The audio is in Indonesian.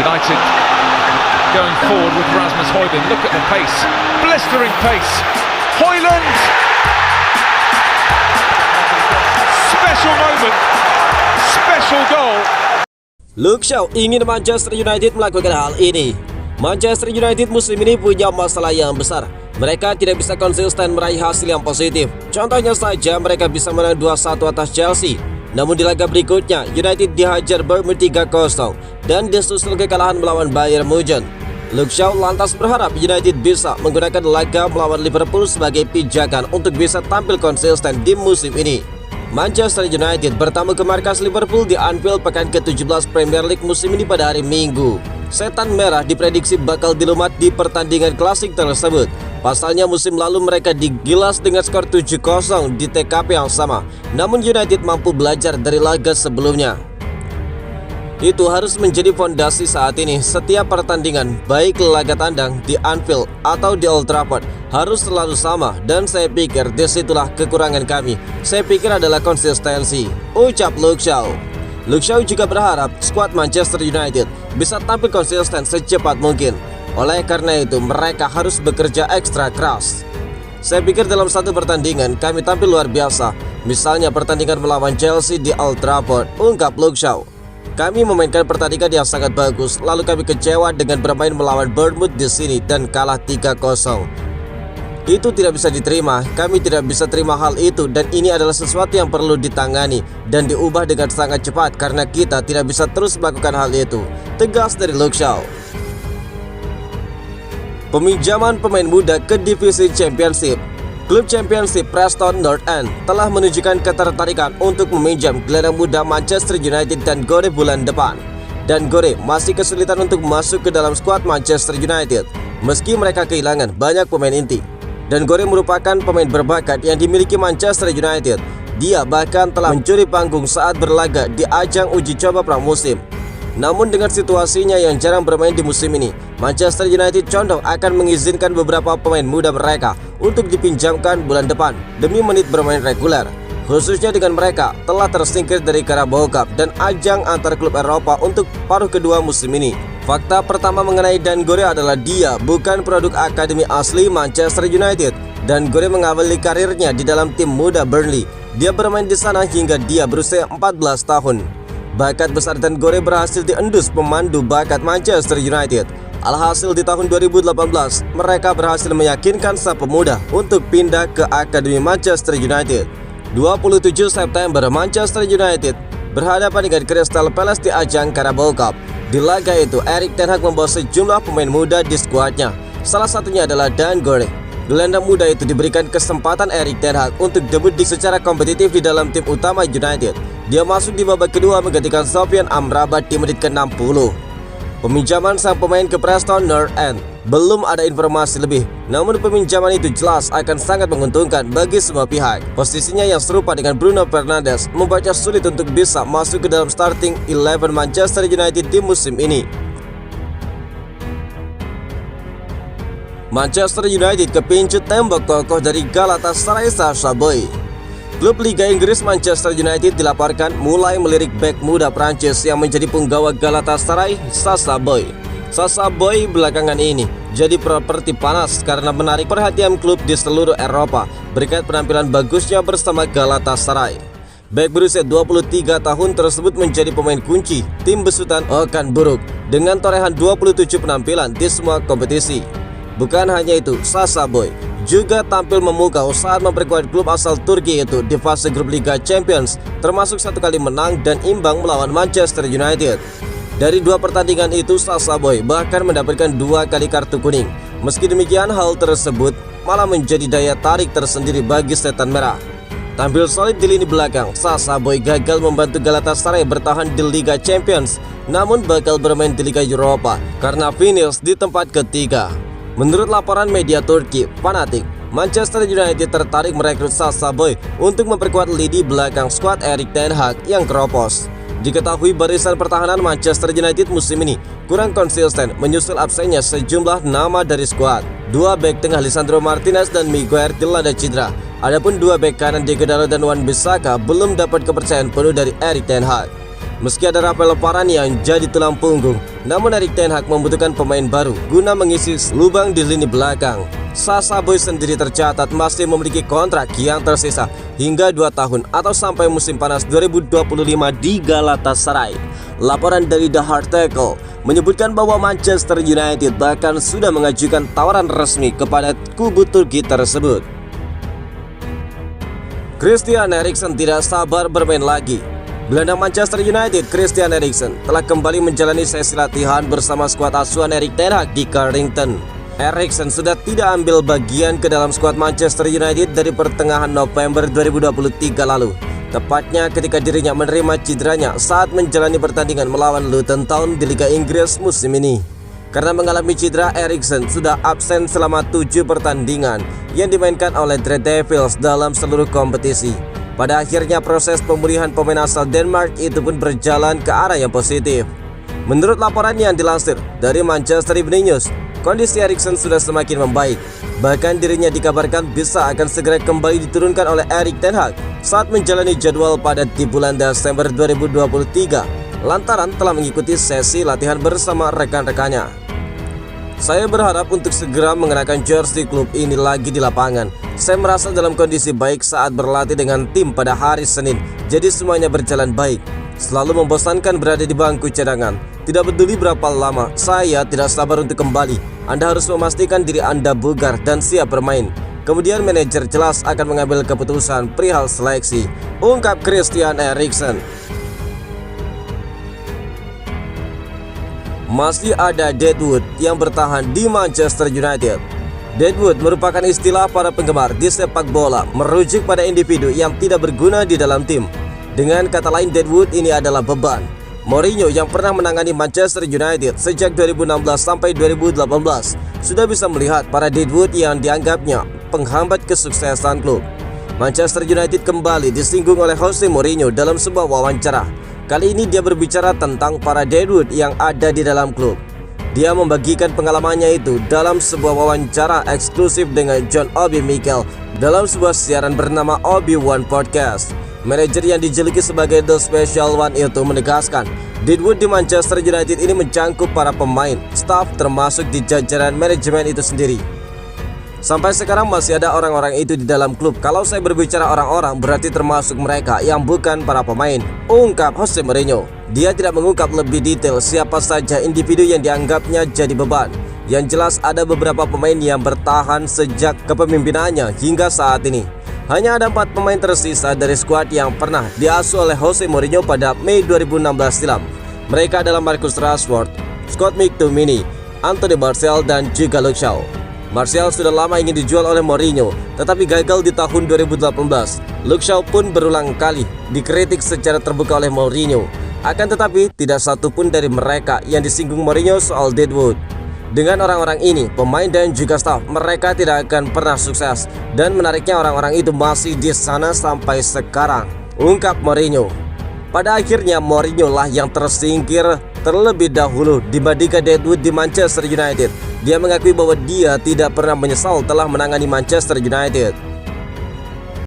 United going forward with Rasmus Højlund. Look at the pace, blistering pace. Højlund! Special moment, special goal. Luke Shaw ingin Manchester United melakukan hal ini. Manchester United musim ini punya masalah yang besar. Mereka tidak bisa konsisten meraih hasil yang positif. Contohnya saja mereka bisa menang 2-1 atas Chelsea. Namun di laga berikutnya United dihajar Bournemouth 3-0 dan disusul kekalahan melawan Bayern Munchen. Luke Shaw lantas berharap United bisa menggunakan laga melawan Liverpool sebagai pijakan untuk bisa tampil konsisten di musim ini. Manchester United bertamu ke markas Liverpool di Anfield pekan ke-17 Premier League musim ini pada hari Minggu. Setan Merah diprediksi bakal dilumat di pertandingan klasik tersebut. Pasalnya musim lalu mereka digilas dengan skor 7-0 di TKP yang sama. Namun United mampu belajar dari laga sebelumnya. Itu harus menjadi fondasi saat ini. Setiap pertandingan, baik laga tandang di Anfield atau di Old Trafford, harus selalu sama. Dan saya pikir disitulah kekurangan kami. Saya pikir adalah konsistensi, ucap Luke Shaw. Luke Shaw juga berharap skuad Manchester United bisa tampil konsisten secepat mungkin. Oleh karena itu mereka harus bekerja ekstra keras. Saya pikir dalam satu pertandingan kami tampil luar biasa. Misalnya pertandingan melawan Chelsea di Old Trafford, ungkap Luke Shaw. Kami memainkan pertandingan yang sangat bagus, lalu kami kecewa dengan bermain melawan Bournemouth di sini dan kalah 3-0. Itu tidak bisa diterima, kami tidak bisa terima hal itu dan ini adalah sesuatu yang perlu ditangani dan diubah dengan sangat cepat karena kita tidak bisa terus melakukan hal itu, tegas dari Luke Shaw. Peminjaman pemain muda ke divisi Championship. Klub Championship Preston North End telah menunjukkan ketertarikan untuk meminjam gelandang muda Manchester United dan Gore bulan depan. Dan Gore masih kesulitan untuk masuk ke dalam skuad Manchester United meski mereka kehilangan banyak pemain inti. Dan Gore merupakan pemain berbakat yang dimiliki Manchester United. Dia bahkan telah mencuri panggung saat berlaga di ajang uji coba pramusim. Namun dengan situasinya yang jarang bermain di musim ini, Manchester United condong akan mengizinkan beberapa pemain muda mereka untuk dipinjamkan bulan depan demi menit bermain reguler. Khususnya dengan mereka telah tersingkir dari Carabao Cup dan ajang antar klub Eropa untuk paruh kedua musim ini. Fakta pertama mengenai Dan Gore adalah dia bukan produk akademi asli Manchester United. Dan Gore mengawali karirnya di dalam tim muda Burnley. Dia bermain di sana hingga dia berusia 14 tahun. Bakat besar Dan Gore berhasil diendus pemandu bakat Manchester United. Alhasil di tahun 2018 mereka berhasil meyakinkan sang pemuda untuk pindah ke akademi Manchester United. 27 September Manchester United berhadapan dengan Crystal Palace di ajang Carabao Cup. Di laga itu Erik ten Hag membawa sejumlah pemain muda di skuadnya. Salah satunya adalah Dan Gore. Gelandang muda itu diberikan kesempatan Erik ten Hag untuk debut secara kompetitif di dalam tim utama United. Dia masuk di babak kedua menggantikan Sofyan Amrabat di menit ke-60. Peminjaman sang pemain ke Preston North End belum ada informasi lebih. Namun peminjaman itu jelas akan sangat menguntungkan bagi semua pihak. Posisinya yang serupa dengan Bruno Fernandes membuatnya sulit untuk bisa masuk ke dalam starting 11 Manchester United di musim ini. Manchester United kepincut tembok kokoh dari Galatasaray Sacha Boey. Klub Liga Inggris Manchester United dilaporkan mulai melirik bek muda Prancis yang menjadi punggawa Galatasaray, Sacha Boey. Sacha Boey belakangan ini jadi properti panas karena menarik perhatian klub di seluruh Eropa berkat penampilan bagusnya bersama Galatasaray. Bek berusia 23 tahun tersebut menjadi pemain kunci tim besutan Okan Buruk dengan torehan 27 penampilan di semua kompetisi. Bukan hanya itu, Sacha Boey juga tampil memukau saat memperkuat klub asal Turki itu di fase grup Liga Champions, termasuk satu kali menang dan imbang melawan Manchester United. Dari dua pertandingan itu, Sacha Boey bahkan mendapatkan 2 kali kartu kuning. Meski demikian, hal tersebut malah menjadi daya tarik tersendiri bagi Setan Merah. Tampil solid di lini belakang, Sacha Boey gagal membantu Galatasaray bertahan di Liga Champions, namun bakal bermain di Liga Eropa karena finish di tempat ketiga. Menurut laporan media Turki, Fanatik, Manchester United tertarik merekrut Sacha Boey untuk memperkuat lini belakang skuad Erik ten Hag yang keropos. Diketahui barisan pertahanan Manchester United musim ini kurang konsisten menyusul absennya sejumlah nama dari skuad. 2 bek tengah Lisandro Martinez dan Miguel dilanda cedera. Adapun 2 bek kanan Diogo Dalot dan Wan-Bissaka belum dapat kepercayaan penuh dari Erik ten Hag. Meski ada Rafael Varane yang jadi tulang punggung, namun Erik ten Hag membutuhkan pemain baru guna mengisi lubang di lini belakang. Sacha Boey sendiri tercatat masih memiliki kontrak yang tersisa hingga 2 tahun atau sampai musim panas 2025 di Galatasaray. Laporan dari The Hard Tackle menyebutkan bahwa Manchester United bahkan sudah mengajukan tawaran resmi kepada kubu Turki tersebut. Christian Eriksen tidak sabar bermain lagi. Gelandang Manchester United Christian Eriksen telah kembali menjalani sesi latihan bersama skuad asuhan Erik ten Hag di Carrington. Eriksen sudah tidak ambil bagian ke dalam skuad Manchester United dari pertengahan November 2023 lalu, tepatnya ketika dirinya menerima cederanya saat menjalani pertandingan melawan Luton Town di Liga Inggris musim ini. Karena mengalami cedera, Eriksen sudah absen selama 7 pertandingan yang dimainkan oleh The Red Devils dalam seluruh kompetisi. Pada akhirnya proses pemulihan pemain asal Denmark itu pun berjalan ke arah yang positif. Menurut laporan yang dilansir dari Manchester Evening News, kondisi Eriksen sudah semakin membaik. Bahkan dirinya dikabarkan bisa akan segera kembali diturunkan oleh Erik ten Hag saat menjalani jadwal padat di bulan Desember 2023 lantaran telah mengikuti sesi latihan bersama rekan-rekannya. Saya berharap untuk segera mengenakan jersey klub ini lagi di lapangan. Saya merasa dalam kondisi baik saat berlatih dengan tim pada hari Senin, jadi semuanya berjalan baik. Selalu membosankan berada di bangku cadangan. Tidak peduli berapa lama, saya tidak sabar untuk kembali. Anda harus memastikan diri Anda bugar dan siap bermain. Kemudian manajer jelas akan mengambil keputusan perihal seleksi, ungkap Christian Eriksen. Masih ada Deadwood yang bertahan di Manchester United. Deadwood merupakan istilah para penggemar di sepak bola, merujuk pada individu yang tidak berguna di dalam tim. Dengan kata lain, Deadwood ini adalah beban. Mourinho yang pernah menangani Manchester United sejak 2016 sampai 2018 sudah bisa melihat para Deadwood yang dianggapnya penghambat kesuksesan klub. Manchester United kembali disinggung oleh Jose Mourinho dalam sebuah wawancara. Kali ini dia berbicara tentang para Deadwood yang ada di dalam klub. Dia membagikan pengalamannya itu dalam sebuah wawancara eksklusif dengan John Obi Mikel dalam sebuah siaran bernama Obi-Wan Podcast. Manajer yang dijuluki sebagai The Special One itu menegaskan, Deadwood di Manchester United ini mencangkup para pemain, staf termasuk di jajaran manajemen itu sendiri. Sampai sekarang masih ada orang-orang itu di dalam klub. Kalau saya berbicara orang-orang berarti termasuk mereka yang bukan para pemain, ungkap Jose Mourinho. Dia tidak mengungkap lebih detail siapa saja individu yang dianggapnya jadi beban. Yang jelas ada beberapa pemain yang bertahan sejak kepemimpinannya hingga saat ini. Hanya ada 4 pemain tersisa dari skuad yang pernah diasuh oleh Jose Mourinho pada Mei 2016 silam. Mereka adalah Marcus Rashford, Scott McTominay, Anthony Martial dan juga Luke Shaw. Martial sudah lama ingin dijual oleh Mourinho, tetapi gagal di tahun 2018. Luke Shaw pun berulang kali dikritik secara terbuka oleh Mourinho. Akan tetapi, tidak satu pun dari mereka yang disinggung Mourinho soal Deadwood. Dengan orang-orang ini, pemain dan juga staf, mereka tidak akan pernah sukses. Dan menariknya orang-orang itu masih di sana sampai sekarang, ungkap Mourinho. Pada akhirnya Mourinho lah yang tersingkir terlebih dahulu dibandingkan Deadwood di Manchester United. Dia mengakui bahwa dia tidak pernah menyesal telah menangani Manchester United.